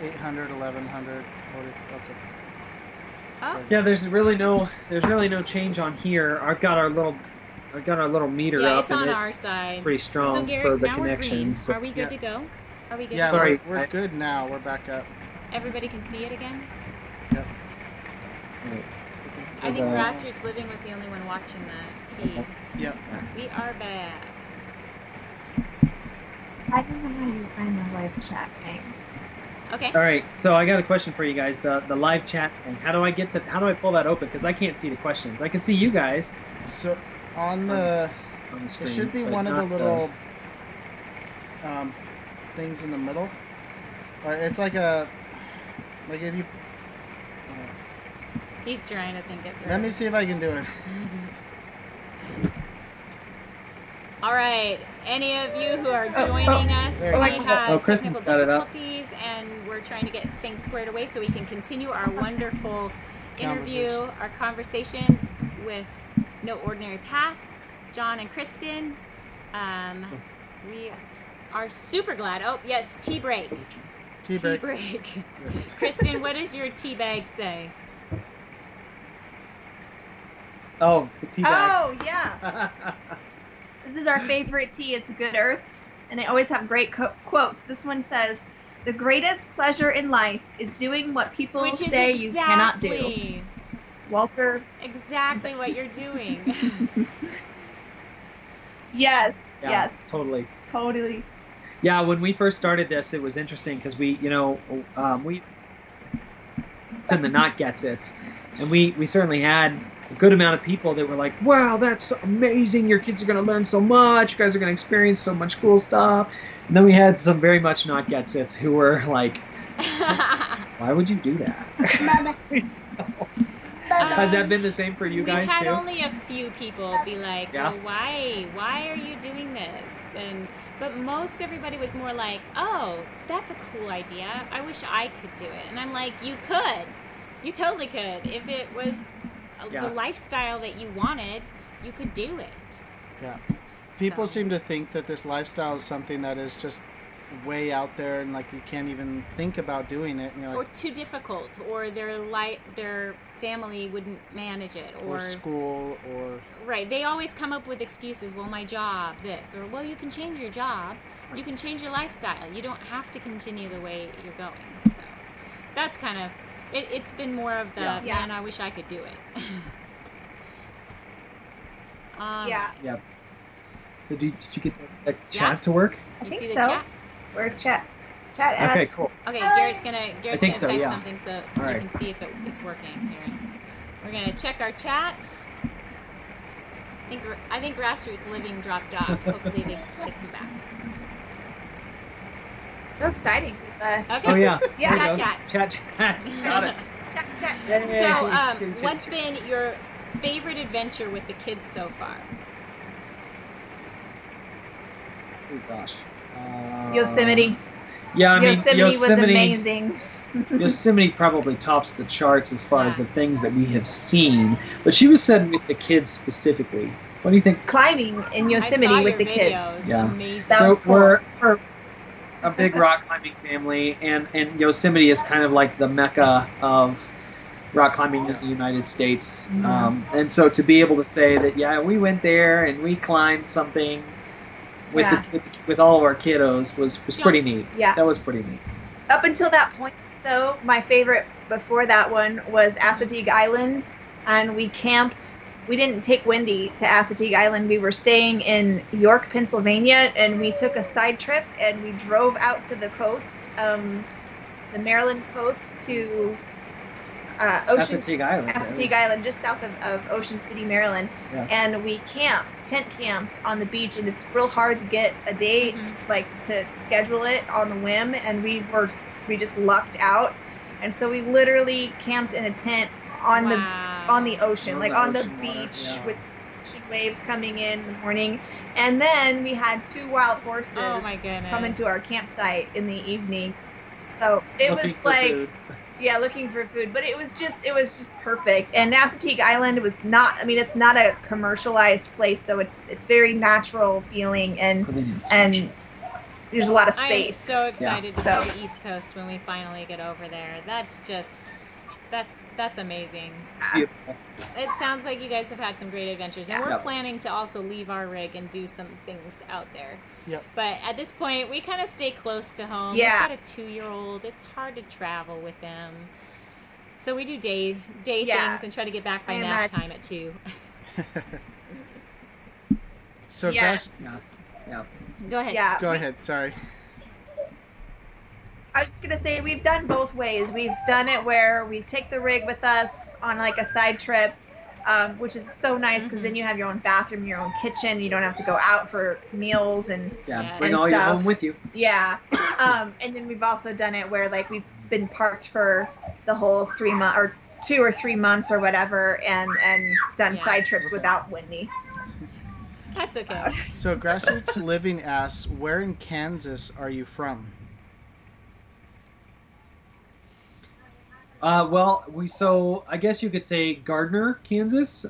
800, 1100, 40. Okay. Oh. Yeah, there's really no change on here. I've got our little meter Yeah, up, it's on and our it's side. pretty strong So Garrett, for the now we're green. connection. So. Are we good to go? Are we good? Yeah, to go? Sorry, we're guys. good now. We're back up. Everybody can see it again? Yep. Right. I think Grassroots Living was the only one watching the feed. Yep. We are back. I don't know how you find the live chat thing. Okay. All right, so I got a question for you guys. The live chat thing. How do I pull that open? Because I can't see the questions. I can see you guys. So on the screen, it should be one of the little things in the middle. Or it's like if you. He's trying to think it through. Let me see if I can do it. All right, any of you who are joining us, we have technical difficulties, and we're trying to get things squared away so we can continue our wonderful interview, our conversation with No Ordinary Path, John and Kristen. We are super glad. Oh, yes, tea break. Tea break. Yes. Kristen, what does your tea bag say? Oh, the tea bag. Oh, yeah. This is our favorite tea. It's Good Earth. And they always have great quotes. This one says, "The greatest pleasure in life is doing what people say you cannot do." Walter. Exactly what you're doing. Yes. Yeah, yes. Totally. Yeah, when we first started this, it was interesting because we in the Not Gets It, and we certainly had a good amount of people that were like, wow, that's amazing, your kids are going to learn so much, you guys are going to experience so much cool stuff. And then we had some very much Not Gets It who were like, why would you do that? Has that been the same for you guys too? We've had only a few people be like, yeah. well, why are you doing this? But most everybody was more like, oh, that's a cool idea, I wish I could do it. And I'm like, you totally could. If it was the lifestyle that you wanted, you could do it. Yeah. People seem to think that this lifestyle is something that is just way out there and like you can't even think about doing it. And you're like, or too difficult, or their family wouldn't manage it, or school, or right. They always come up with excuses. Well, my job, this, or well, you can change your job, you can change your lifestyle. You don't have to continue the way you're going. So that's kind of. It's been more of the, man, I wish I could do it. Yeah. Yep. So did you get the chat to work? I think see the so. chat? We're chat. Okay, cool. Okay, Garrett's gonna type yeah. something so All right. you can see if it's working here. We're gonna check our chat. I think Grassroots Living dropped off. Hopefully they come back. So exciting. Okay. Oh yeah. Yeah. Chat. Got it. Chat. So, what's been your favorite adventure with the kids so far? Oh gosh. Yosemite. Yeah, I mean, Yosemite was amazing. Yosemite probably tops the charts as far as the things that we have seen. But she was said with the kids specifically. What do you think? Climbing in Yosemite with the kids. Yeah. Amazing. So we're a big rock climbing family, and Yosemite is kind of like the mecca of rock climbing in the United States. And so to be able to say that, we went there and we climbed something with all of our kiddos was pretty neat. Yeah. That was pretty neat. Up until that point, though, my favorite before that one was Assateague Island, and we camped. We didn't take Wendy to Assateague Island. We were staying in York, Pennsylvania, and we took a side trip, and we drove out to the coast, the Maryland coast, to Assateague Island. Assateague Island, just south of Ocean City, Maryland. Yeah. And we tent camped on the beach, and it's real hard to get a date, like to schedule it on the whim, and we just lucked out. And so we literally camped in a tent on the ocean, like on the beach with ocean waves coming in the morning. And then we had 2 wild horses come into our campsite in the evening. So it was like food. Yeah, looking for food, but it was just perfect. And Assateague Island was not, I mean, it's not a commercialized place, so it's very natural feeling, and there's a lot of I am space. so excited to see the East Coast when we finally get over there. That's just, that's amazing. It's beautiful. It sounds like you guys have had some great adventures, and we're planning to also leave our rig and do some things out there. Yep. But at this point, we kind of stay close to home. Yeah. We've got a 2-year-old. It's hard to travel with them. So we do day things and try to get back by nap time at 2. So yes. Go ahead. Yeah. Go ahead. Sorry. I was just gonna say we've done both ways. We've done it where we take the rig with us on like a side trip, which is so nice because then you have your own bathroom, your own kitchen. You don't have to go out for meals and bring all your home with you. Yeah. And then we've also done it where like we've been parked for the whole 3 months or 2 or 3 months or whatever, and done side trips without Whitney. That's okay. So Grassroots Living asks, where in Kansas are you from? So I guess you could say Gardner, Kansas.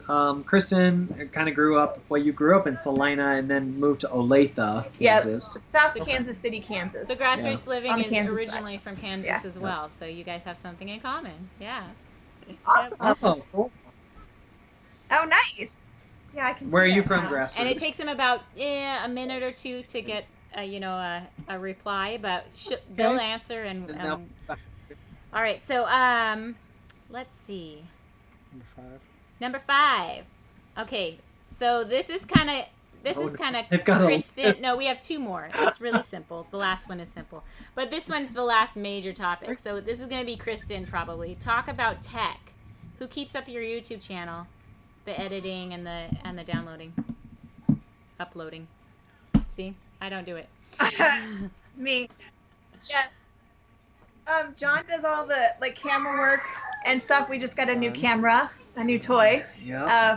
Kristen kind of grew up, you grew up in Salina and then moved to Olathe, Kansas. South of Kansas City, Kansas. So Grassroots Living is originally side. from Kansas as well, so you guys have something in common. Yeah. Awesome. Oh, cool. Oh, nice. Yeah, I can. Where are you from, Grassroots? And it takes them about a minute or 2 to get a reply, but they'll answer and all right, so let's see. Number 5. Okay, so this is kind of Kristen. No, we have 2 more. It's really simple. The last one is simple, but this one's the last major topic. So this is going to be Kristen probably. Talk about tech. Who keeps up your YouTube channel? The editing and the downloading, uploading. See, I don't do it. Me. Yeah. John does all the camera work and stuff. We just got a new camera, a new toy,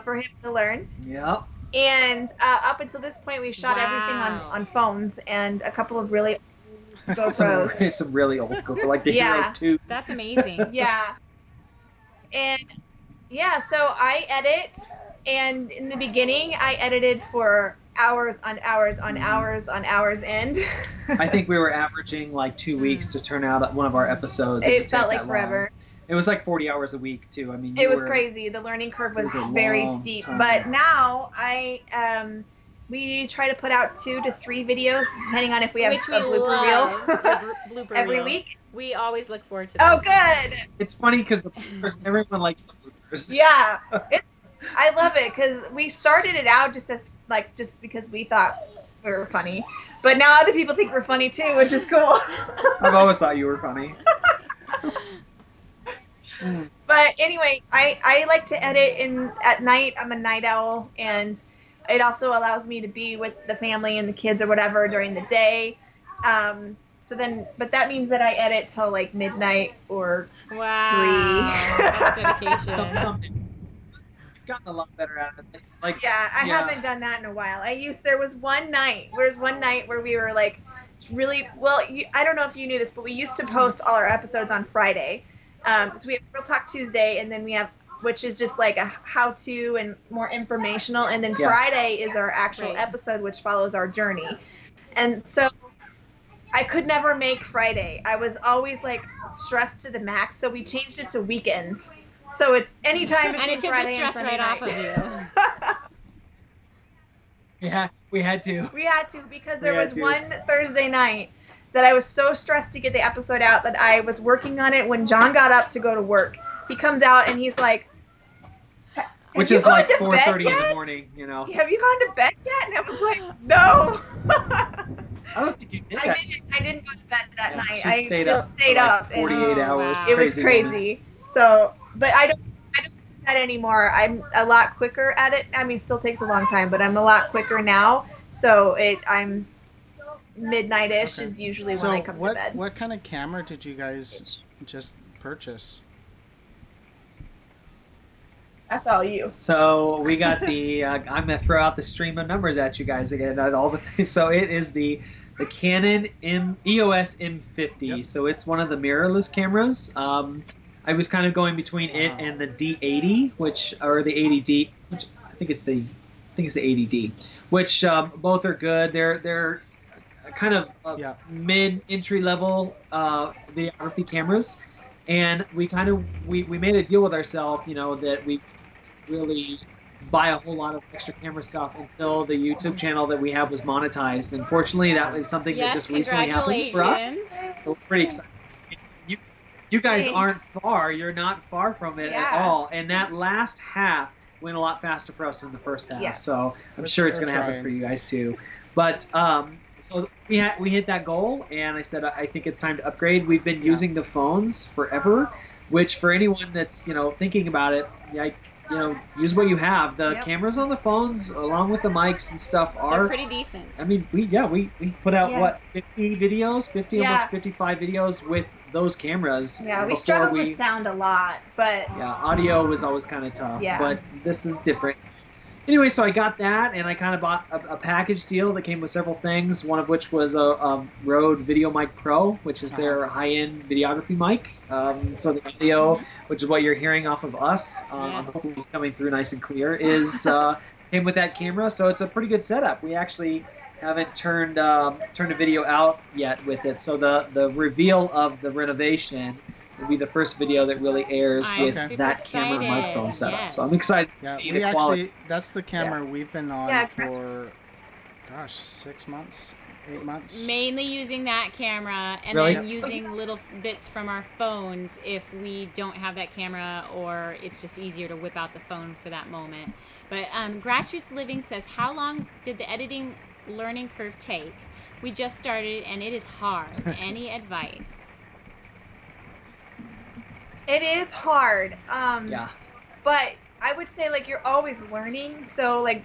for him to learn. Yep. And up until this point, we've shot everything on phones and a couple of really old GoPros. Some really old GoPro, like the Hero 2. That's amazing. Yeah. And so I edit, and in the beginning, I edited for hours on hours on hours on hours end. I think we were averaging 2 weeks to turn out one of our episodes. It felt like forever. It was 40 hours a week too. I mean, it was crazy. The learning curve was very steep. But now we try to put out 2 to 3 videos, depending on if we have a blooper reel every week. We always look forward to that. Oh, good. It's funny because everyone likes the bloopers. Yeah. I love it because we started it out just because we thought we were funny, but now other people think we're funny too, which is cool. I've always thought you were funny. But anyway, I like to edit at night. I'm a night owl, and it also allows me to be with the family and the kids or whatever during the day. But that means that I edit till midnight or 3. That's dedication. Gotten a lot better at it. I haven't done that in a while. There was one night where we were really well. I don't know if you knew this, but we used to post all our episodes on Friday. So we have Real Talk Tuesday, and then we have, which is just a how-to and more informational, and then Friday is our actual episode, which follows our journey. And so I could never make Friday. I was always stressed to the max, so we changed it to weekends. So it's anytime between and it took Friday the stress and Sunday right night. off of you. Yeah, we had to. We had to because there was one Thursday night that I was so stressed to get the episode out that I was working on it when John got up to go to work. He comes out and he's like, which is 4:30 in the morning, Have you gone to bed yet? And I was like, no. I don't think you did. I didn't go to bed that night. I stayed up. 48 hours. Wow. It was crazy. So, but I don't do that anymore. I'm a lot quicker at it. I mean, it still takes a long time, but I'm a lot quicker now. So I'm midnight-ish is usually when I come to bed. What kind of camera did you guys just purchase? That's all you. So we got the. I'm gonna throw out the stream of numbers at you guys again. So it is the Canon EOS M50. Yep. So it's one of the mirrorless cameras. I was kind of going between it and the D80, or the 80D. Which I think it's the 80D, which both are good. They're kind of mid entry level videography cameras, and we made a deal with ourselves, you know, that we really buy a whole lot of extra camera stuff until the YouTube channel that we have was monetized. And fortunately, that was something that just recently happened for us. So we're pretty excited. You guys aren't far. You're not far from it at all. And that last half went a lot faster for us than the first half. Yeah. So I'm sure it's going to happen for you guys too. But so we hit that goal, and I said I think it's time to upgrade. We've been using the phones forever, which for anyone that's, you know, thinking about it, you know, use what you have. The cameras on the phones, along with the mics and stuff, they're pretty decent. I mean, we put out what, 50 videos, almost 55 videos with those cameras. Yeah, we struggled with sound a lot, but audio was always kind of tough. Yeah. But this is different. Anyway, so I got that, and I kind of bought a package deal that came with several things, one of which was a Rode VideoMic Pro, which is their high-end videography mic. So the audio, which is what you're hearing off of us, I'm hoping it's coming through nice and clear, is came with that camera. So it's a pretty good setup. We actually haven't turned a video out yet with it. So the reveal of the renovation will be the first video that really airs with that camera and microphone setup. So I'm excited to see the quality. That's the camera we've been on for, gosh, 6 months, 8 months. Mainly using that camera, and then using little bits from our phones if we don't have that camera, or it's just easier to whip out the phone for that moment. But Grassroots Living says, how long did the editing learning curve take? We just started, and it is hard. Any advice? It is hard. But I would say, like, you're always learning. So, like,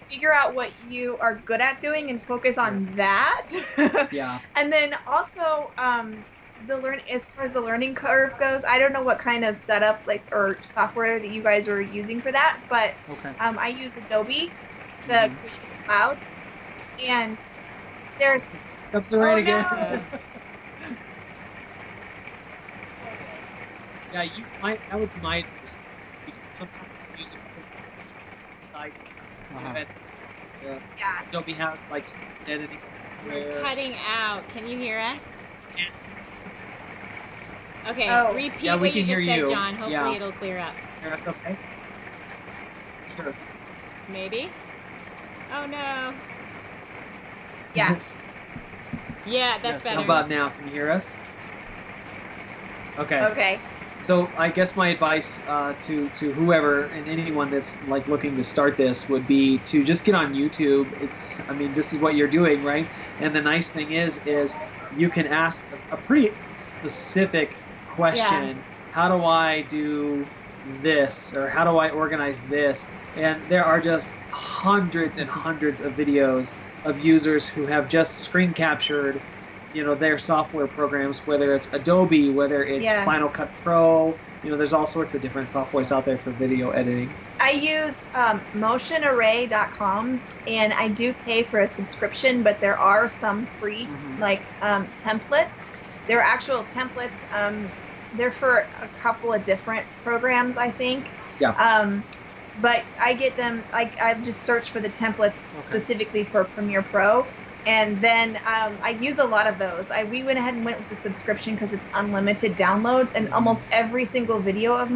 figure out what you are good at doing and focus on that. And then also, as far as the learning curve goes, I don't know what kind of setup, like, or software that you guys are using for that, but I use Adobe, the Creative Cloud, and there's... That's the right again. Yeah, that would be my advice. Sometimes use it side. Adobe has like editing. We're cutting out. Can you hear us? Yeah. Okay, repeat what you just said, John. Hopefully it'll clear up. Hear us okay? Sure. Maybe? Oh no. Yes. Yeah, that's better. How about now? Can you hear us? Okay. Okay. So I guess my advice to whoever and anyone that's like looking to start this would be to just get on YouTube. I mean, this is what you're doing, right? And the nice thing is you can ask a pretty specific question. How do I do this? Or how do I organize this? And there are just hundreds and hundreds of videos of users who have just screen captured, you know, their software programs, whether it's Adobe, whether it's Final Cut Pro, you know, there's all sorts of different softwares out there for video editing. I use motionarray.com, and I do pay for a subscription, but there are some free, like templates. They're actual templates. They're for a couple of different programs, I think. But I get them, I just search for the templates specifically for Premiere Pro. And then I use a lot of those. We went ahead and went with the subscription because it's unlimited downloads, and almost every single video of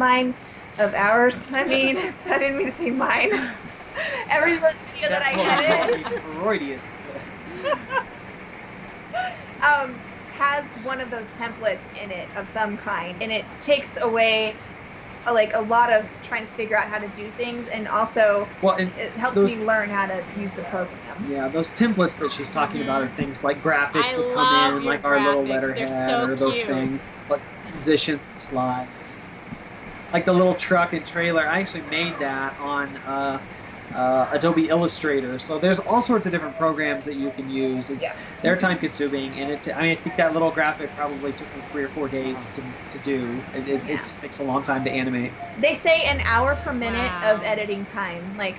ours, I didn't mean to say mine. Every video that I edit has one of those templates in it of some kind, and it takes away like a lot of trying to figure out how to do things, and also it helps me learn how to use the program. Yeah, those templates that she's talking about are things like graphics that come in, like our little letterhead, or those things like transitions and slides, like the little truck and trailer. I actually made that on Adobe Illustrator. So there's all sorts of different programs that you can use. They're time consuming, and I think that little graphic probably took me 3 or 4 days to do. It takes a long time to animate. They say an hour per minute of editing time. Like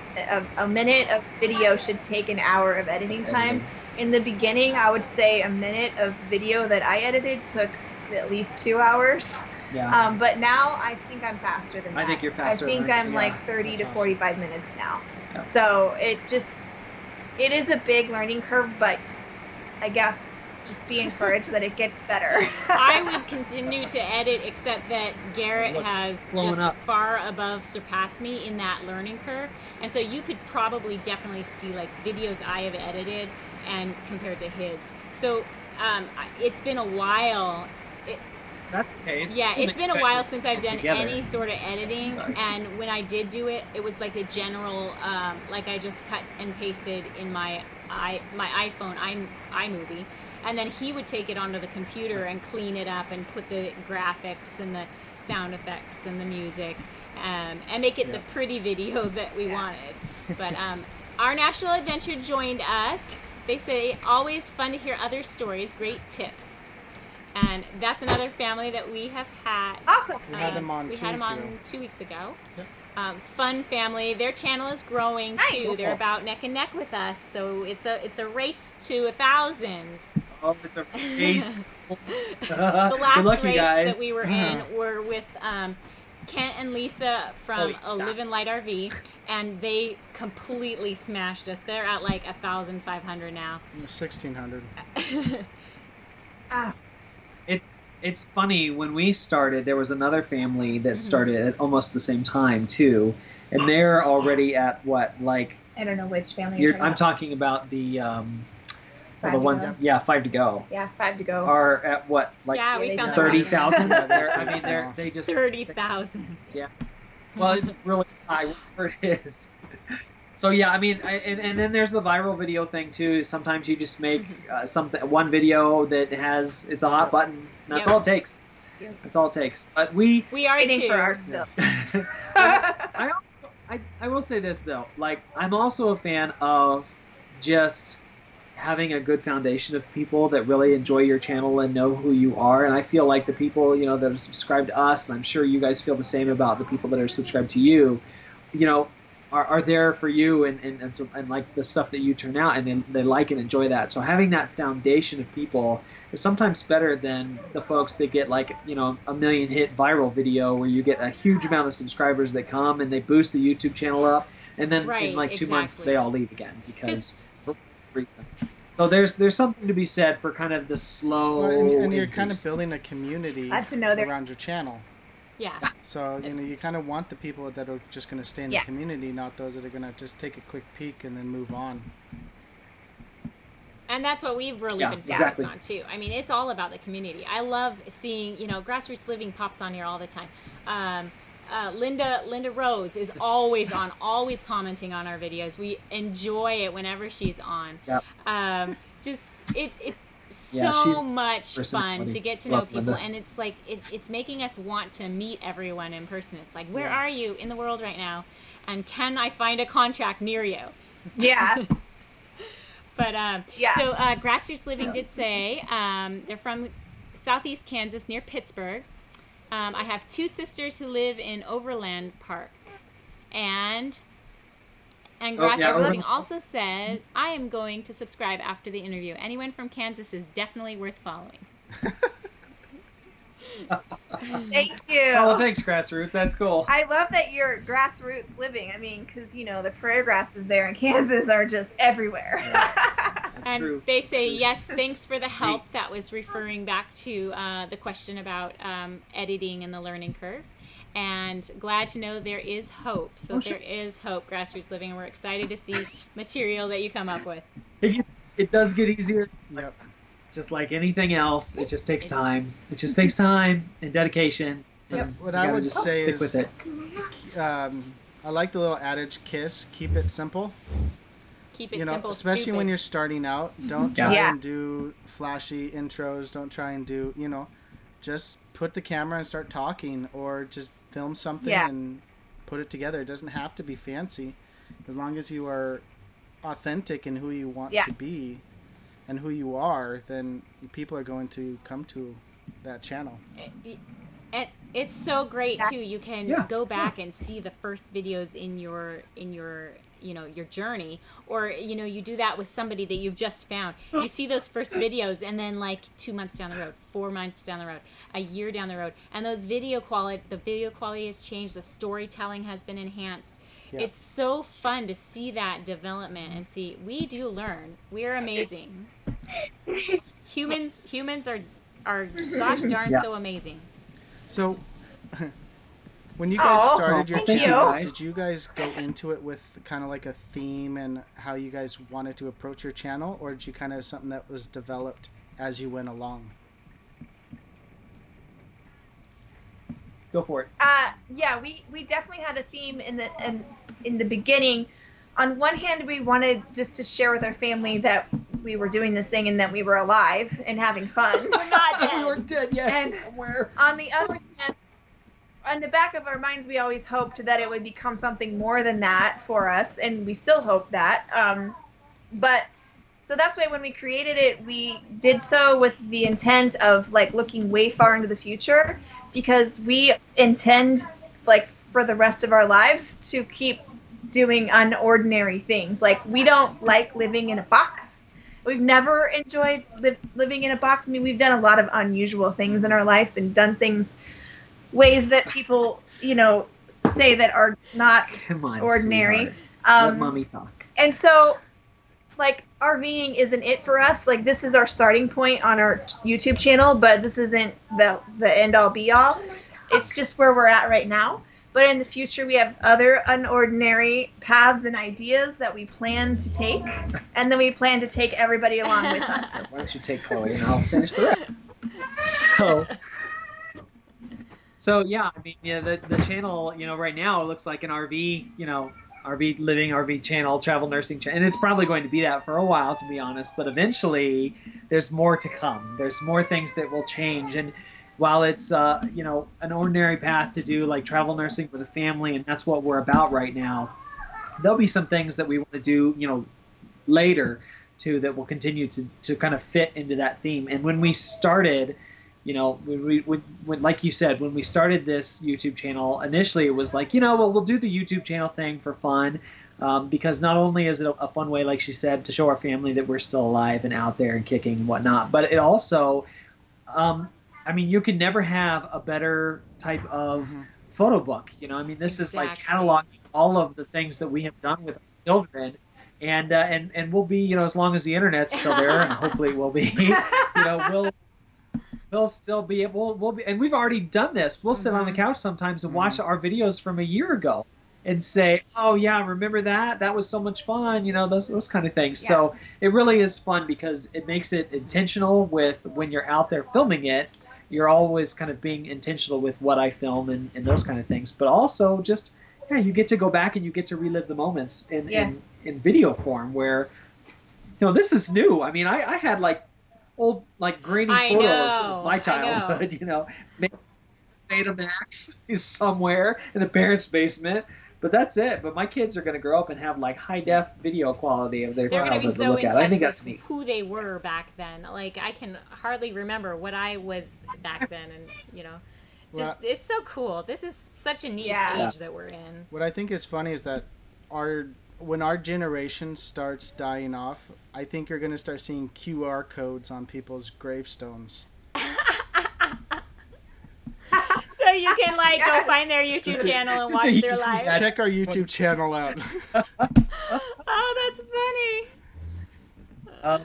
a minute of video should take an hour of editing time. In the beginning, I would say a minute of video that I edited took at least 2 hours. But now I think I'm faster than that. I think you're faster. I think I'm like 30 to 45 minutes now. So it is a big learning curve, but I guess, just be encouraged that it gets better. I would continue to edit, except that Garrett has just far above surpassed me in that learning curve. And so you could probably definitely see like videos I have edited and compared to his. So it's been a while. That's okay. It's been a while since I've done any sort of editing, and when I did do it, it was like a general, like I just cut and pasted in my iPhone iMovie, and then he would take it onto the computer and clean it up and put the graphics and the sound effects and the music, and make it the pretty video that we wanted. But our National Adventure joined us. They say, always fun to hear other stories, great tips. And that's another family that we have had. Awesome. We had them on 2 weeks ago. Yep. Fun family. Their channel is growing too. Nice. They're about neck and neck with us. So it's a race to 1,000. Oh, it's a race. The last race guys. that we were in were with Kent and Lisa from Live and Light RV, and they completely smashed us. They're at like 1,500 now. 1,600. It's funny, when we started, there was another family that started at almost the same time too, and they're already at what, like, I don't know which family I'm talking about the Five ones, to go. 5 to go. Yeah, 5 to go. Are at what, like, Yeah, we found 30,000? I mean, they just 30,000. Yeah. Well, it's really high, whatever it is. So yeah, I mean, and then there's the viral video thing too. Sometimes you just make one video that it's a hot button. That's all it takes. Yep. That's all it takes. But we are waiting too. for our stuff. I will say this though, like, I'm also a fan of just having a good foundation of people that really enjoy your channel and know who you are. And I feel like the people, that are subscribed to us, and I'm sure you guys feel the same about the people that are subscribed to you, are there for you and like the stuff that you turn out, and they like and enjoy that. So having that foundation of people is sometimes better than the folks that get like, a million hit viral video where you get a huge amount of subscribers that come and they boost the YouTube channel up, and then in like 2 months they all leave again because for reasons. So there's something to be said for kind of the slow and you're kind of building a community around your channel. Yeah. So, you kind of want the people that are just going to stay in the community, not those that are going to just take a quick peek and then move on. And that's what we've really been focused on, too. I mean, it's all about the community. I love seeing, Grassroots Living pops on here all the time. Linda Rose is always on, always commenting on our videos. We enjoy it whenever she's on. Yep. So much fun to get to know people, Linda. and it's like it's making us want to meet everyone in person. It's like, where are you in the world right now, and can I find a contract near you? Yeah. But so Grassroots Living did say they're from southeast Kansas near Pittsburgh. I have 2 sisters who live in Overland Park, and Grassroots Living also said, I am going to subscribe after the interview. Anyone from Kansas is definitely worth following. Thank you. Oh, thanks, Grassroots. That's cool. I love that you're Grassroots Living. I mean, because, the prairie grasses there in Kansas are just everywhere. And true. they say, yes, thanks for the help. That was referring back to the question about editing and the learning curve. And glad to know there is hope. So there is hope, Grassroots Living, and we're excited to see material that you come up with. It does get easier. Yep. Just like anything else, it just takes time. It just takes time and dedication. Yep. What I would say stick with it. I like the little adage, KISS, keep it simple. Keep it simple, especially stupid. when you're starting out. Don't try and do flashy intros. Don't try and do, just put the camera and start talking, or just film something and put it together. It doesn't have to be fancy. As long as you are authentic in who you want to be and who you are, then people are going to come to that channel. And it's so great too. You can go back and see the first videos in your your journey, or you do that with somebody that you've just found. You see those first videos, and then like 2 months down the road, 4 months down the road, a year down the road, and the video quality has changed. The storytelling has been enhanced. It's so fun to see that development and see we do learn. We're amazing. Humans are gosh darn so amazing. So, when you guys started your channel, you. did you guys go into it with kind of like a theme and how you guys wanted to approach your channel, or did you kind of something that was developed as you went along? Go for it. Yeah, we definitely had a theme in the beginning. On one hand, we wanted just to share with our family that we were doing this thing and that we were alive and having fun. We're not dead. We were dead, yes. And Somewhere. on the other hand, on the back of our minds, we always hoped that it would become something more than that for us, and we still hope that. But so that's why when we created it, we did so with the intent of like looking way far into the future, because we intend like for the rest of our lives to keep doing unordinary things. Like, we don't like living in a box. We've never enjoyed living in a box. I mean, we've done a lot of unusual things in our life and done things ways that people, say that are not ordinary. Let mommy talk. And so, like, RVing isn't it for us. Like, this is our starting point on our YouTube channel, but this isn't the end all be all. It's just where we're at right now. But in the future, we have other unordinary paths and ideas that we plan to take, and then we plan to take everybody along with us. Why don't you take Chloe and I'll finish the rest. So yeah, I mean, the channel, right now it looks like an RV, RV living, RV channel, travel nursing channel, and it's probably going to be that for a while, to be honest. But eventually, there's more to come. There's more things that will change, and while it's an ordinary path to do like travel nursing with a family, and that's what we're about right now, there'll be some things that we want to do later too that will continue to kind of fit into that theme. And when we started, when like you said, when we started this YouTube channel, initially it was like, we'll do the YouTube channel thing for fun, because not only is it a fun way, like she said, to show our family that we're still alive and out there and kicking and whatnot, but it also you can never have a better type of photo book. This is like cataloging all of the things that we have done with our children, and we'll be, as long as the internet's still there, and hopefully it will be, we'll still be able, we'll be, and we've already done this. We'll sit on the couch sometimes and watch our videos from a year ago and say, oh yeah, remember that? That was so much fun, those kind of things. Yeah. So it really is fun because it makes it intentional with when you're out there filming it. You're always kind of being intentional with what I film and those kind of things. But also just, you get to go back and you get to relive the moments in video form where, this is new. I mean, I had like old, like grainy photos of my childhood, Betamax is somewhere in the parents' basement. But that's it. But my kids are going to grow up and have like high def video quality of their childhood to look at. They're going to be so in touch with who they were back then. Like, I can hardly remember what I was back then, and it's so cool. This is such a neat age that we're in. What I think is funny is that when our generation starts dying off, I think you're going to start seeing QR codes on people's gravestones. So you can go find their YouTube channel and watch their lives. Check our YouTube channel out. Oh, that's funny.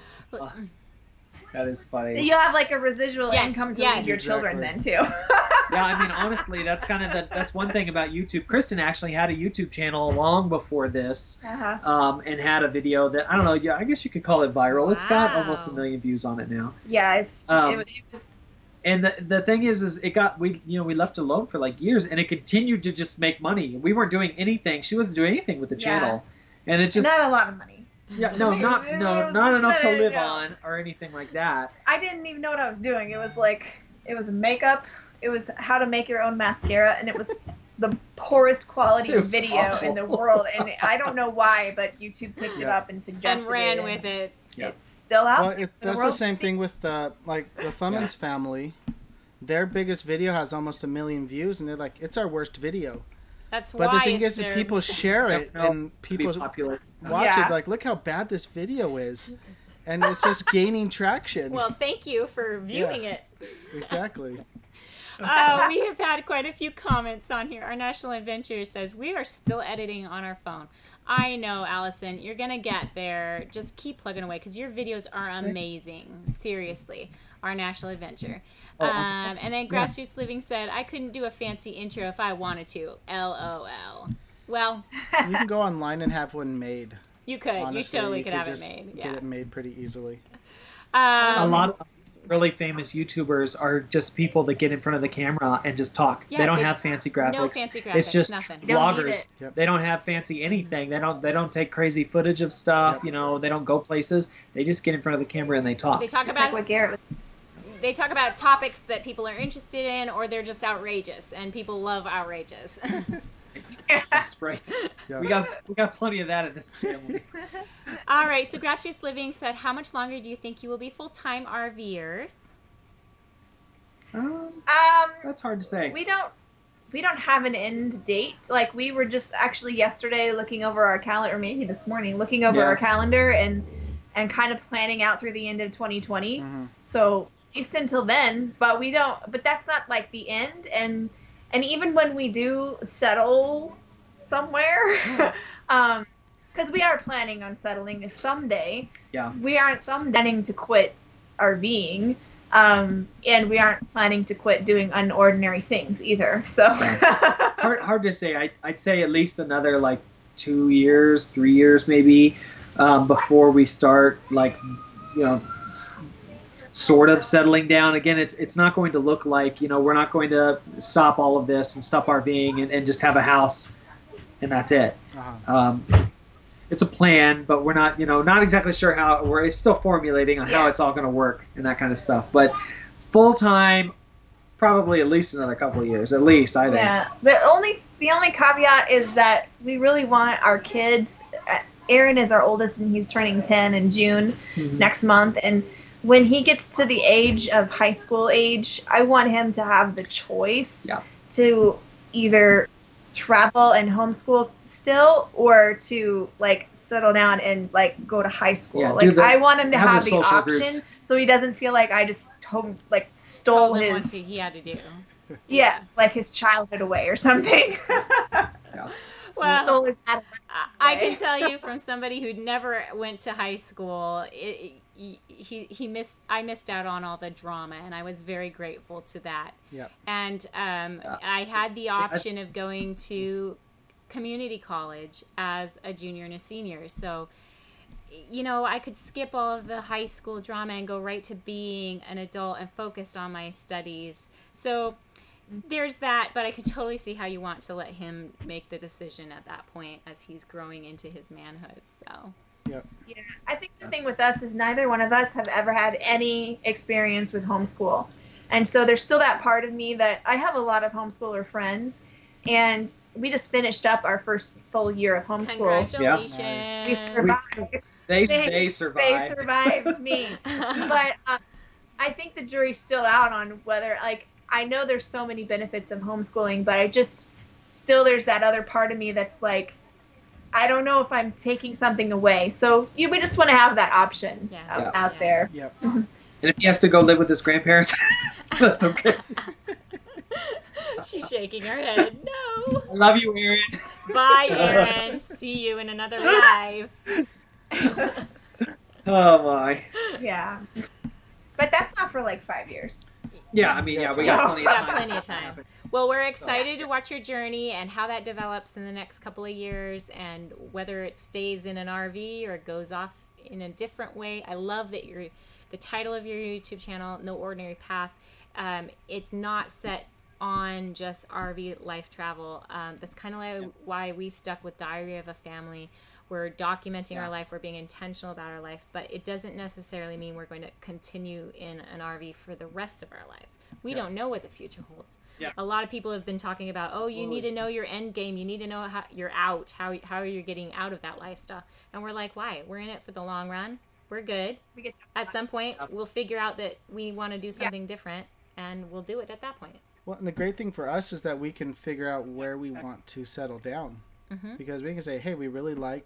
That is funny. You'll have like a residual income to leave your children then too. Yeah, I mean, honestly, that's kind of that's one thing about YouTube. Kristen actually had a YouTube channel long before this, and had a video that, I don't know, I guess you could call it viral. Wow. It's got almost 1 million views on it now. Yeah, it was. And the thing is we left it alone for like years, and it continued to just make money. We weren't doing anything. She wasn't doing anything with the channel, and it just not a lot of money. Yeah, not enough to live on or anything like that. I didn't even know what I was doing. It was makeup. It was how to make your own mascara, and it was the poorest quality video in the world. And I don't know why, but YouTube picked it up and suggested and ran with it. Yep. It's still out. Well, that's the same thing with the Fulltime Family. Their biggest video has almost 1 million views, and they're like, it's our worst video. That's but why the thing is, people share it and people watch it. Like, look how bad this video is, and it's just gaining traction. Well, thank you for viewing it. Exactly. We have had quite a few comments on here. Our National Adventure says, we are still editing on our phone. I know, Allison, you're going to get there. Just keep plugging away because your videos are amazing. Seriously. Our National Adventure. And then Grassroots Living said, I couldn't do a fancy intro if I wanted to. LOL. Well, you can go online and have one made. You could. Honestly, you totally could have it made. Get it made pretty easily. A lot of really famous YouTubers are just people that get in front of the camera and just talk. They don't have fancy graphics. No fancy graphics. It's just nothing. vloggers. They don't have fancy anything. They don't take crazy footage of stuff. They don't go places. They just get in front of the camera and they talk. They talk just about like what Garrett was. They talk about topics that people are interested in, or they're just outrageous, and people love outrageous. That's right. Yeah. We got plenty of that in this family. All right. So Grassroots Living said, how much longer do you think you will be full-time RVers? That's hard to say. We don't have an end date. Like, we were just actually yesterday looking over our calendar, or maybe this morning, looking over our calendar and kind of planning out through the end of 2020. Mm-hmm. So at least until then, but that's not like the end. And even when we do settle somewhere, because we are planning on settling someday. Yeah. We aren't planning to quit RVing. And we aren't planning to quit doing unordinary things either. So hard to say. I'd say at least another 2 years, 3 years maybe, before we start sort of settling down. Again, it's not going to look like, we're not going to stop all of this and stop RVing and just have a house and that's it. Uh-huh. It's a plan, but we're not, not exactly sure how. We're still formulating on how it's all going to work and that kind of stuff. But full time, probably at least another couple of years, at least, I think. Yeah. The only caveat is that we really want our kids. Aaron is our oldest, and he's turning 10 in June next month. And when he gets to the age of high school age, I want him to have the choice to either travel and homeschool still, or to settle down and go to high school. I want him to have the option groups. So he doesn't feel like I just stole his he had to do. Yeah, his childhood away or something. Well, I can tell you from somebody who never went to high school, I missed out on all the drama, and I was very grateful to that. Yep. And I had the option of going to community college as a junior and a senior. So, I could skip all of the high school drama and go right to being an adult and focus on my studies. So there's that, but I could totally see how you want to let him make the decision at that point as he's growing into his manhood. So. Yep. Yeah, I think the thing with us is neither one of us have ever had any experience with homeschool. And so there's still that part of me that I have a lot of homeschooler friends, and we just finished up our first full year of homeschool. Congratulations. Yeah. We survived. They survived. They survived me. But I think the jury's still out on whether, I know there's so many benefits of homeschooling, but there's that other part of me that's I don't know if I'm taking something away. So we just want to have that option out there. Yep. And if he has to go live with his grandparents, that's okay. She's shaking her head. No. I love you, Aaron. Bye, Aaron. See you in another live. Oh, my. Yeah. But that's not for 5 years. Yeah, we got plenty of time. Well, we're excited to watch your journey and how that develops in the next couple of years, and whether it stays in an RV or goes off in a different way. I love that the title of your YouTube channel, No Ordinary Path, it's not set on just RV life travel. That's kind of why we stuck with Diary of a Family. We're documenting our life. We're being intentional about our life, but it doesn't necessarily mean we're going to continue in an RV for the rest of our lives. We don't know what the future holds. Yeah. A lot of people have been talking about, you need to know your end game. You need to know how you're out, how you're getting out of that lifestyle. And we're like, why? We're in it for the long run. We're good. At some point, we'll figure out that we want to do something different, and we'll do it at that point. Well, and the great thing for us is that we can figure out where we want to settle down. Mm-hmm. Because we can say, hey, we really like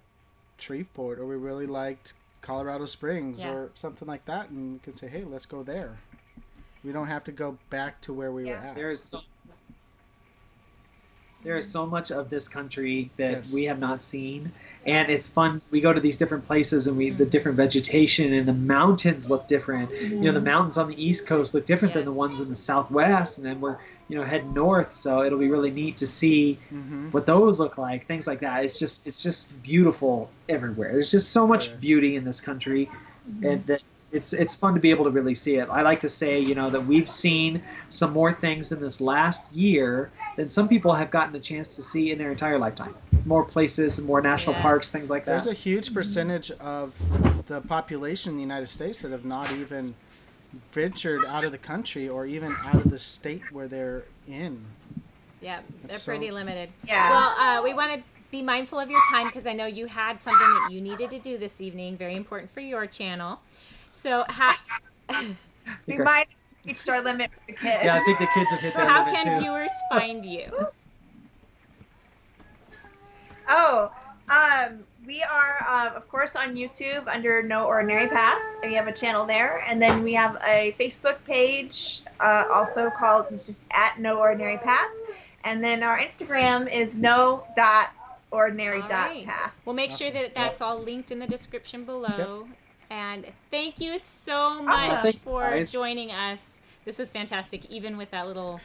Shreveport, or we really liked Colorado Springs or something like that, and we can say, hey, let's go there. We don't have to go back to where we were at. There is so much of this country that we have not seen, and it's fun. We go to these different places, and the different vegetation and the mountains look different. The mountains on the East Coast look different than the ones in the Southwest, and then we're heading north, so it'll be really neat to see what those look like. Things like that. It's just beautiful everywhere. There's just so much beauty in this country, and that it's fun to be able to really see it. I like to say, that we've seen some more things in this last year than some people have gotten a chance to see in their entire lifetime. More places, more national parks, things like that. There's a huge percentage of the population in the United States that have not even ventured out of the country or even out of the state where they're in. Yeah, they're pretty limited. Yeah. Well, we want to be mindful of your time because I know you had something that you needed to do this evening, very important for your channel. So, we might have reached our limit for the kids. Yeah, I think the kids have hit their limit too. How can viewers find you? We are, of course, on YouTube under No Ordinary Path. We have a channel there. And then we have a Facebook page also called, it's just at No Ordinary Path. And then our Instagram is no.ordinary.path. We'll make sure that that's all linked in the description below. Yep. And thank you so much for joining us. This was fantastic, even with that little,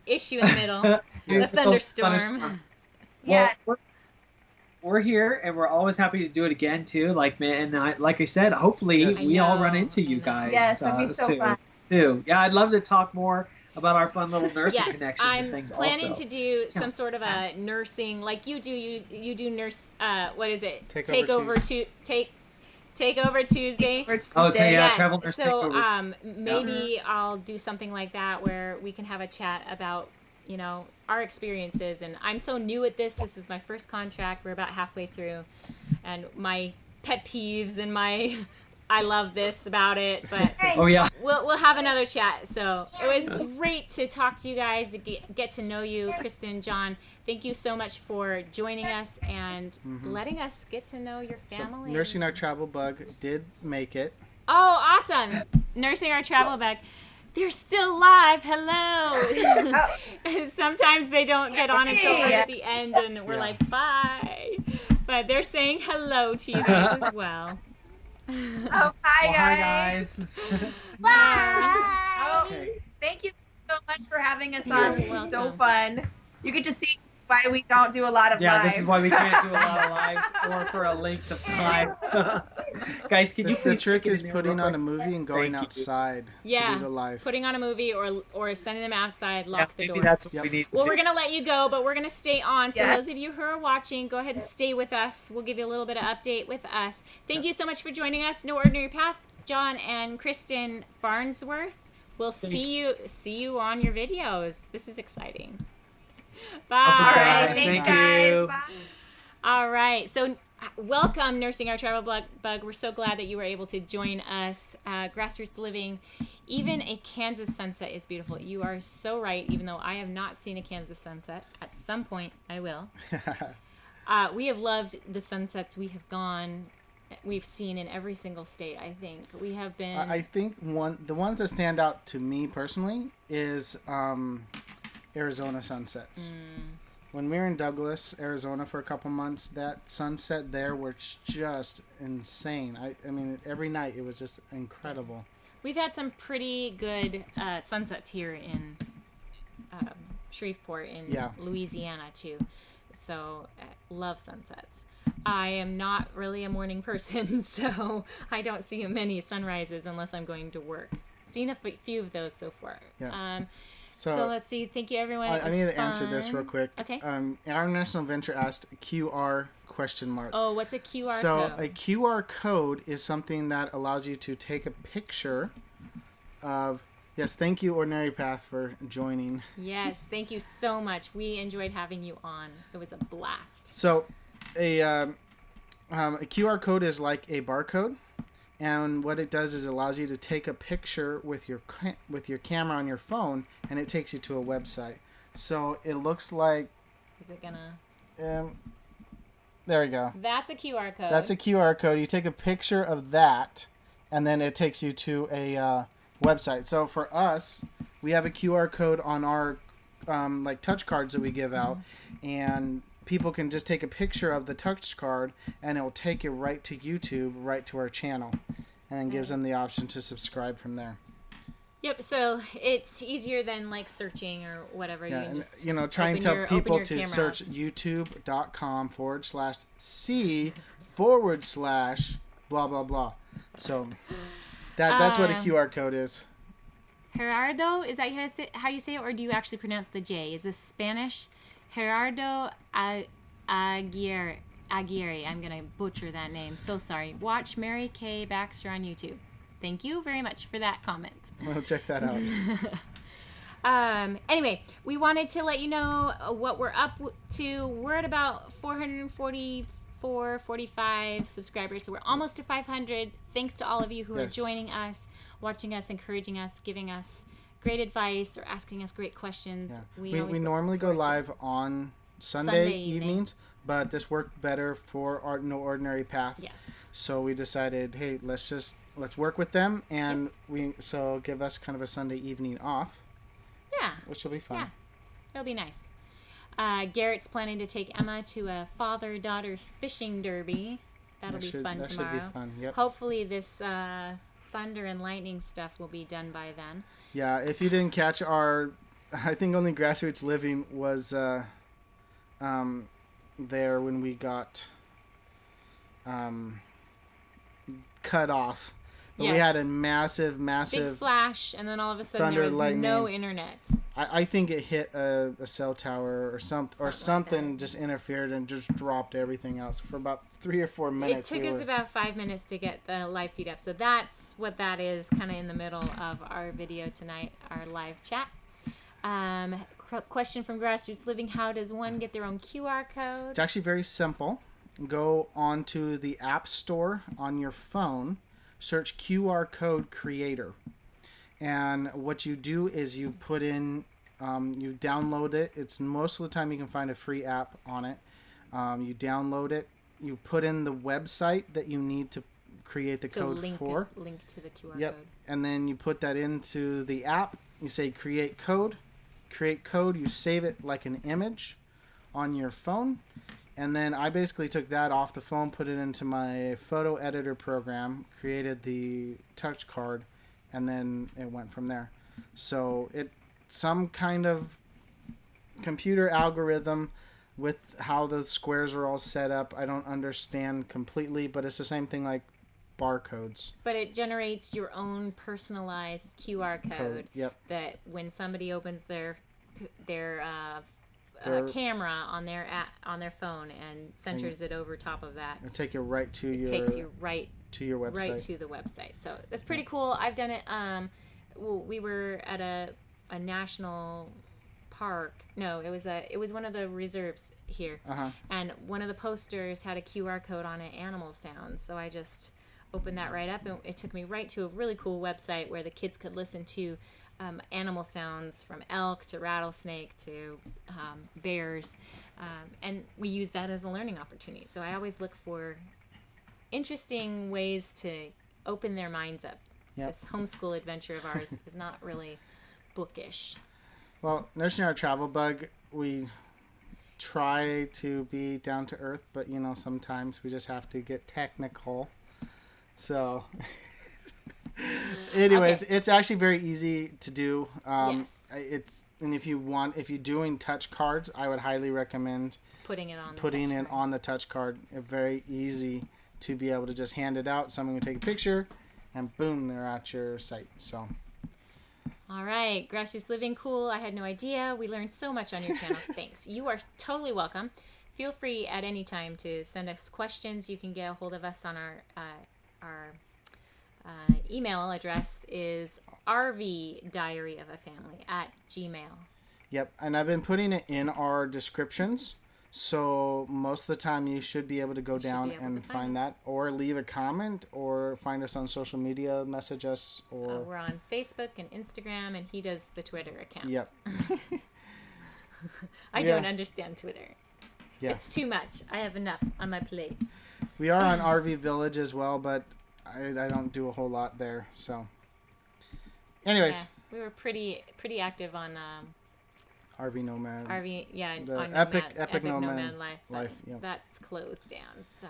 issue in the middle, the thunderstorm. Yeah. Well, we're here, and we're always happy to do it again too. Like I said, hopefully we all run into you guys. Yes, it'd be so fun too. Yeah, I'd love to talk more about our fun little nursing connections and things. I'm planning to do some sort of a nursing, like you do. You do nurse. What is it? Takeover Tuesday. Travel nurse takeovers. Maybe I'll do something like that where we can have a chat about our experiences. And I'm so new at this. This is my first contract. We're about halfway through, and my pet peeves and my I love this about it, but we'll have another chat. So it was great to talk to you guys, to get to know you. Kristen, John, thank you so much for joining us and letting us get to know your family. So, Nursing Our Travel Bug did make it. Oh, awesome. Nursing Our Travel Bug. They're still live. Hello. Sometimes they don't get on until right at the end, and we're like, bye. But they're saying hello to you guys as well. Hi guys. Bye. Thank you so much for having us on. This was so fun. You get to see why we don't do a lot of lives. Yeah, this is why we can't do a lot of lives or for a length of time. Guys, can you please the trick is putting on a movie and going outside to do the live. Putting on a movie or sending them outside, lock the door. That's what we need. Well, we're going to let you go, but we're going to stay on. So those of you who are watching, go ahead and stay with us. We'll give you a little bit of update with us. Thank you so much for joining us. No Ordinary Path, John and Kristen Farnsworth. We'll see you on your videos. This is exciting. Bye. Awesome, All right. guys. Thanks, Thank you. Bye. All right. So welcome, Nursing Our Travel Bug. We're so glad that you were able to join us. Grassroots living. Even a Kansas sunset is beautiful. You are so right, even though I have not seen a Kansas sunset. At some point, I will. We have loved the sunsets we've seen in every single state, I think. We have been... I think the ones that stand out to me personally is... Arizona sunsets. When we were in Douglas, Arizona for a couple months, that sunset there was just insane. I mean, every night it was just incredible. We've had some pretty good sunsets here in Shreveport in Louisiana too. So love sunsets. I am not really a morning person, so I don't see many sunrises unless I'm going to work. Seen a few of those so far. Yeah. So let's see. Thank you, everyone. I need to answer this real quick. Okay. International Venture asked QR ? Oh, what's a QR code? So a QR code is something that allows you to take a picture of... Yes, thank you, Ordinary Path, for joining. Yes, thank you so much. We enjoyed having you on. It was a blast. So a QR code is like a barcode. And what it does is it allows you to take a picture with your camera on your phone, and it takes you to a website. So it looks like... Is it gonna... there we go. That's a QR code. That's a QR code. You take a picture of that, and then it takes you to a website. So for us, we have a QR code on our like touch cards that we give out, and people can just take a picture of the touch card, and it will take you right to YouTube, right to our channel, and then gives them the option to subscribe from there. Yep, so it's easier than like searching or whatever. Yeah, You can just trying to tell people to search youtube.com/C/blah blah blah. So that's what a QR code is. Gerardo, is that how you say it, or do you actually pronounce the J? Is this Spanish? Gerardo Aguirre. I'm going to butcher that name. So sorry. Watch Mary Kay Baxter on YouTube. Thank you very much for that comment. We'll check that out. Anyway, we wanted to let you know what we're up to. We're at about 445 subscribers, so we're almost to 500. Thanks to all of you who are joining us, watching us, encouraging us, giving us great advice, or asking us great questions. Yeah. We normally go live on Sunday evenings, but this worked better for our No Ordinary Path. Yes. So we decided, hey, let's work with them, and so give us kind of a Sunday evening off. Yeah. Which will be fun. Yeah. It'll be nice. Garrett's planning to take Emma to a father-daughter fishing derby. That'll be fun tomorrow. That should be fun, yep. Hopefully this thunder and lightning stuff will be done by then. Yeah, if you didn't catch I think only Grassroots Living was there when we got cut off. But we had a massive big flash, and then all of a sudden there was lightning. No internet. I think it hit a cell tower or something like just interfered and just dropped everything else for about 3 or 4 minutes. It took us about 5 minutes to get the live feed up. So that's what that is, kind of in the middle of our video tonight, our live chat. Question from Grassroots Living: how does one get their own QR code? It's actually very simple. Go onto the App Store on your phone, search QR code creator, and what you do is you put in, you download it. It's most of the time you can find a free app on it. You download it, you put in the website that you need to create the code for. Link to the QR Yep. code. And then you put that into the app. You say create code. You save it like an image on your phone. And then I basically took that off the phone, put it into my photo editor program, created the touch card, and then it went from there. So some kind of computer algorithm with how the squares are all set up. I don't understand completely, but it's the same thing like barcodes. But it generates your own personalized QR code. Yep. That when somebody opens their camera on their phone and centers it over top of that, it'll take you right to it takes you right to your website. Right to the website. So that's pretty cool. I've done it. We were at a national park. No, it was one of the reserves here, and one of the posters had a QR code on it, animal sounds. So I just opened that right up, and it took me right to a really cool website where the kids could listen to animal sounds, from elk to rattlesnake to bears, and we use that as a learning opportunity. So I always look for interesting ways to open their minds up. Yep. This homeschool adventure of ours is not really bookish. Well, Nursing Our Travel Bug, we try to be down to earth, but sometimes we just have to get technical. So anyways, It's actually very easy to do. Yes. If you're doing touch cards, I would highly recommend putting it on the touch card. It's very easy to be able to just hand it out. Someone can take a picture, and boom, they're at your site. So. All right, Grassroots Living, cool. I had no idea. We learned so much on your channel. Thanks. You are totally welcome. Feel free at any time to send us questions. You can get a hold of us on our email address is rvdiaryofafamily@gmail.com. Yep, and I've been putting it in our descriptions, so most of the time you should be able to go down and find that, or leave a comment, or find us on social media, message us, or we're on Facebook and Instagram, and he does the Twitter account. Yep. I don't understand Twitter. Yeah. It's too much. I have enough on my plate. We are on RV Village as well, but I don't do a whole lot there. So, Anyways, we were pretty active on RV Nomad. The on Epic Nomad Life. Yeah. That's closed down. So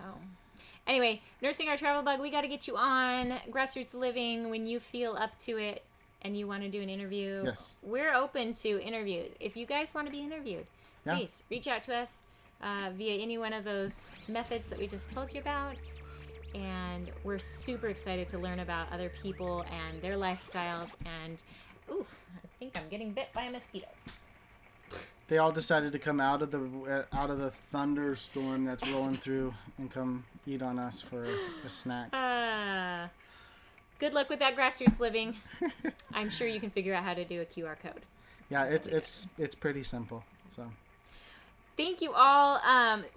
anyway, Nursing Our Travel Bug, we got to get you on Grassroots Living when you feel up to it and you want to do an interview. Yes. We're open to interviews. If you guys want to be interviewed, please reach out to us via any one of those methods that we just told you about. And we're super excited to learn about other people and their lifestyles. And, ooh, I think I'm getting bit by a mosquito. They all decided to come out of the thunderstorm that's rolling through and come eat on us for a snack. Good luck with that Grassroots Living. I'm sure you can figure out how to do a QR code. Yeah, it's pretty simple. So, thank you all.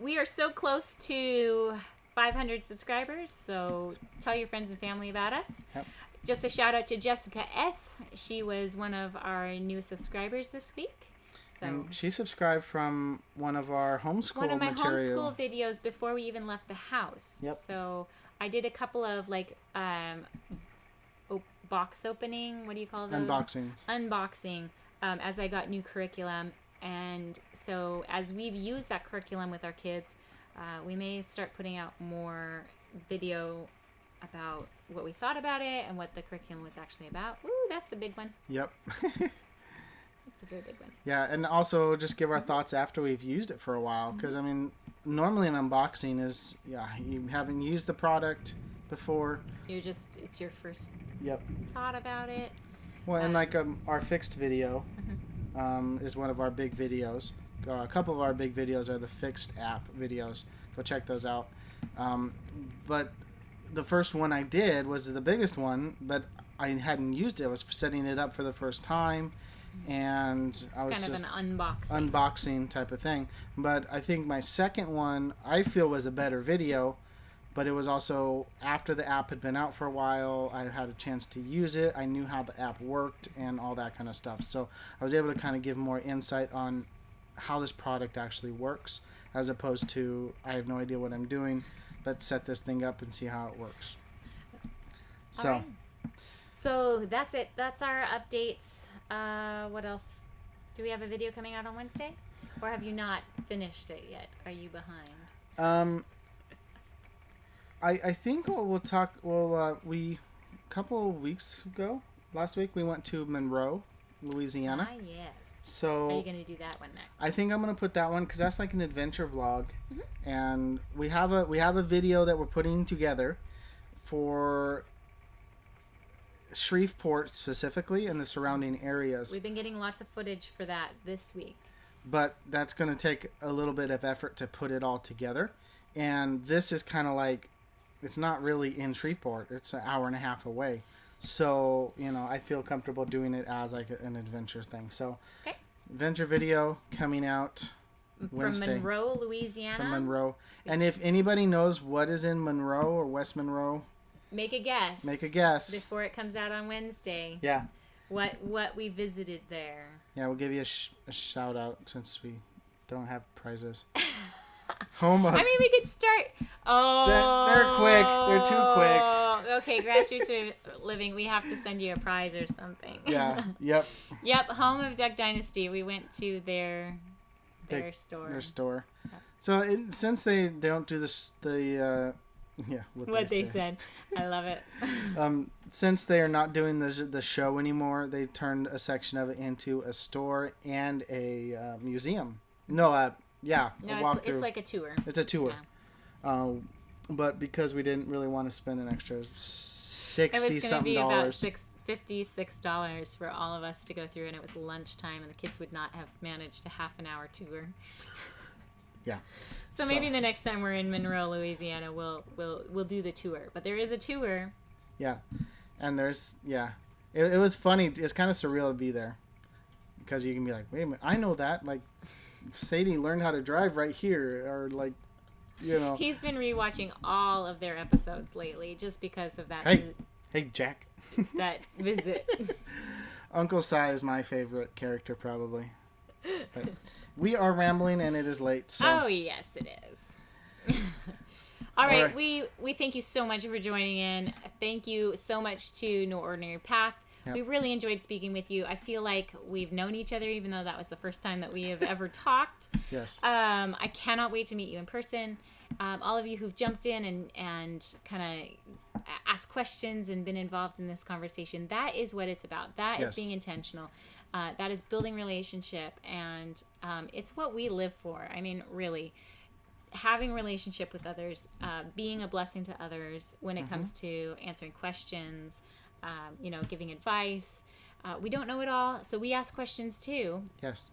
We are so close to 500 subscribers, so tell your friends and family about us. Yep. Just a shout out to Jessica S. She was one of our new subscribers this week. So, and she subscribed from one of our homeschool one of my material. homeschool videos before we even left the house. Yep. So I did a couple of box opening. What do you call those? Unboxing. As I got new curriculum, and so as we've used that curriculum with our kids, we may start putting out more video about what we thought about it and what the curriculum was actually about. Ooh, that's a big one. Yep. It's a very big one. Yeah, and also just give our thoughts after we've used it for a while. Because, I mean, normally an unboxing is, you haven't used the product before. It's your first Yep. thought about it. Well, and like our fixed video is one of our big videos. A couple of our big videos are the fixed app videos. Go check those out. But the first one I did was the biggest one, but I hadn't used it. I was setting it up for the first time, and I was kind of just an unboxing type of thing. But I think my second one I feel was a better video, but it was also after the app had been out for a while. I had a chance to use it. I knew how the app worked and all that kind of stuff. So I was able to kind of give more insight on how this product actually works, as opposed to I have no idea what I'm doing. Let's set this thing up and see how it works. So. Right. So that's it. That's our updates. What else? Do we have a video coming out on Wednesday? Or have you not finished it yet? Are you behind? I think we'll talk. A couple of weeks ago, last week, we went to Monroe, Louisiana. Ah, yes. So are you going to do that one next? I think I'm going to put that one because that's like an adventure vlog, and we have a video that we're putting together for Shreveport specifically and the surrounding areas. We've been getting lots of footage for that this week. But that's going to take a little bit of effort to put it all together. And this is kind of like, it's not really in Shreveport. It's an hour and a half away. So, I feel comfortable doing it as like an adventure thing. So, adventure video coming out Wednesday. From Monroe, Louisiana? From Monroe. And if anybody knows what is in Monroe or West Monroe, Make a guess. Before it comes out on Wednesday. Yeah. What we visited there. Yeah, we'll give you a shout out since we don't have prizes. Home of... I mean, we could start... Oh. They're quick. They're too quick. Okay, Grassroots Living, we have to send you a prize or something. Yeah, yep. Yep, Home of Duck Dynasty. We went to their store. Their store. Yep. So since they don't do this, what they said. I love it. Since they are not doing the show anymore, they turned a section of it into a store and a museum. No, it's like a tour. It's a tour. Yeah. But because we didn't really want to spend an extra $60-something. It was going to be about $56 for all of us to go through, and it was lunchtime, and the kids would not have managed a half an hour tour. Yeah. So maybe the next time we're in Monroe, Louisiana, we'll do the tour. But there is a tour. Yeah, and it was funny. It's kind of surreal to be there because you can be like, wait a minute, I know that. Like, Sadie learned how to drive right here, or like, He's been rewatching all of their episodes lately just because of that. Hey, Jack. That visit. Uncle Si is my favorite character, probably. But we are rambling, and it is late. So. Oh, yes, it is. All right. We thank you so much for joining in. Thank you so much to No Ordinary Path. Yep. We really enjoyed speaking with you. I feel like we've known each other, even though that was the first time that we have ever talked. Yes. I cannot wait to meet you in person. All of you who've jumped in and kind of asked questions and been involved in this conversation, that is what it's about. That is being intentional. That is building relationship, and it's what we live for. I mean, really, having relationship with others, being a blessing to others when it comes to answering questions, giving advice. We don't know it all, so we ask questions too. Yes.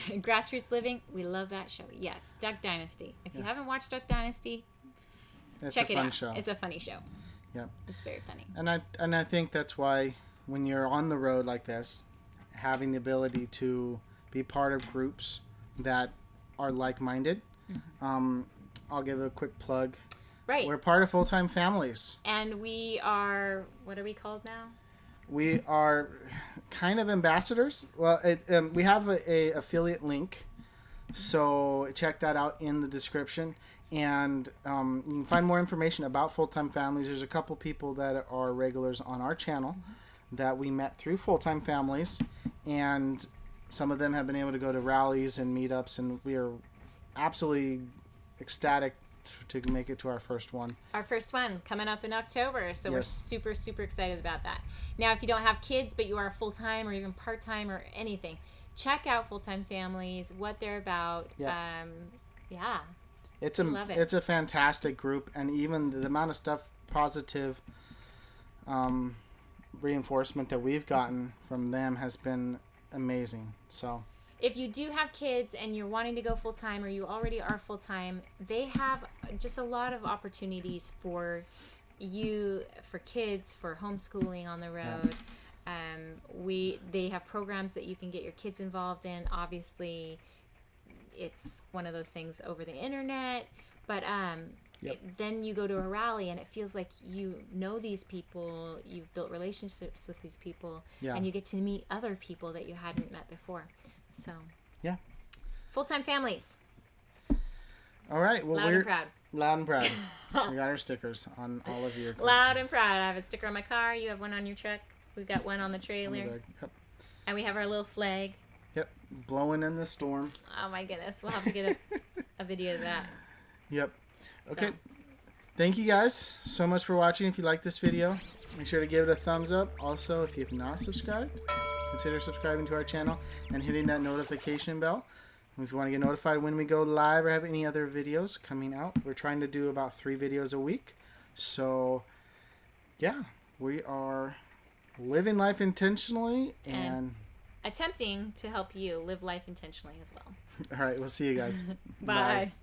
Grassroots Living, we love that show. Yes, Duck Dynasty. If you haven't watched Duck Dynasty, check it out. Show. It's a funny show. Yeah. It's very funny. And I think that's why when you're on the road like this, having the ability to be part of groups that are like-minded. I'll give a quick plug. Right. We're part of Fulltime Families. And we are, what are we called now? We are kind of ambassadors. Well, we have a affiliate link, so check that out in the description. And you can find more information about Fulltime Families. There's a couple people that are regulars on our channel that we met through Fulltime Families, and some of them have been able to go to rallies and meetups, and we are absolutely ecstatic to make it to our first one. Our first one coming up in October, so we're super, super excited about that. Now, if you don't have kids, but you are full-time or even part-time or anything, check out Fulltime Families, what they're about. It's a fantastic group, and even the amount of stuff, positive reinforcement that we've gotten from them has been amazing. So if you do have kids and you're wanting to go full-time, or you already are full-time, they have just a lot of opportunities for you, for kids, for homeschooling on the road. They have programs that you can get your kids involved in. Obviously, it's one of those things over the internet, but then you go to a rally and it feels like you know these people, you've built relationships with these people, and you get to meet other people that you hadn't met before. So Fulltime Families. All right. Well, Loud and proud. Loud and proud. We got our stickers on all of your. Loud and proud. I have a sticker on my car. You have one on your truck. We've got one on the trailer. Yep. And we have our little flag. Yep. Blowing in the storm. Oh my goodness. We'll have to get a video of that. Yep. Okay. So. Thank you guys so much for watching. If you like this video, make sure to give it a thumbs up. Also, if you have not subscribed, consider subscribing to our channel and hitting that notification bell. And if you want to get notified when we go live or have any other videos coming out, we're trying to do about 3 videos a week. So, yeah, we are living life intentionally and attempting to help you live life intentionally as well. All right, we'll see you guys. Bye.